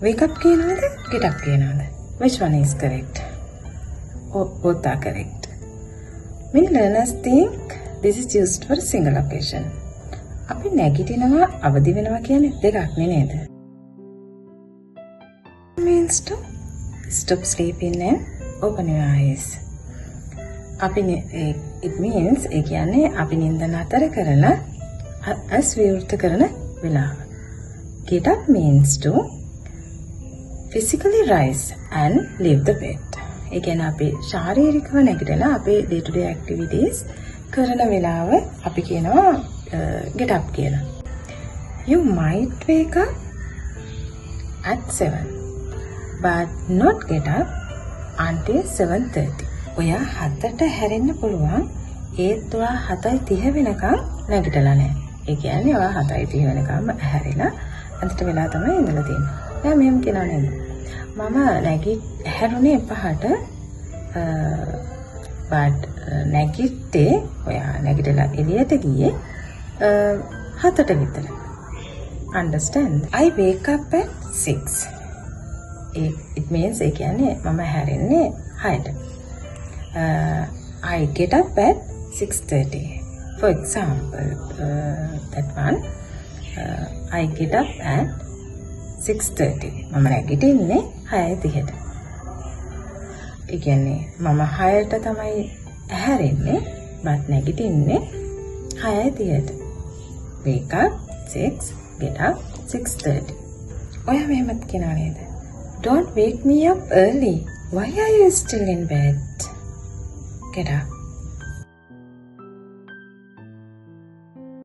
wake up කියනවද get up කියනවද? Which one is correct? Both are correct. Many learners think this is used for single occasion. අපි නැගිටිනවා අවදි වෙනවා කියන්නේ දෙකක් නේද? Means to stop sleeping and open your eyes. It means ඒ කියන්නේ අපි නිින්ද නතර කරලා as විවෘත කරන වෙලාව. Get up means to physically rise and leave the bed. ඒ කියන්නේ අපි ශාරීරිකව නැගිටලා අපේ day to day activities කරන වෙලාව අපි කියනවා get up කියලා. You might wake up at 7 but not get up until 7:30. ඔයා 7ට හැරෙන්න පුළුවන් ඒත් ඔයා 7:30 වෙනකම් නැගිටලා නැහැ. ඒ කියන්නේ ඔයා 7:30 වෙනකම් හැරිලා අන්තිමට වෙලා තමයි ඉඳලා තියෙන්නේ. ඔයා මෙහෙම කියනවා නේද? මම හැරුණේ 5ට but නැගිට්ටේ ඔයා නැගිටලා එළියට ගියේ 7ට විතර. Understand? I wake up at 6. It means ඒ කියන්නේ මම හැරෙන්නේ 6ට. I get up at 6:30. For example, that one, I get up at 6:30. මම නැගිටින්නේ 6:30ට. ඒ කියන්නේ මම 6ට තමයි හැරෙන්නේ, but නැගිටින්නේ 6:30ට. Wake up 6, get up 6:30. ඔයා මෙහෙමත් කියනවා නේද? Don't wake me up early. Why are you still in bed? Get up.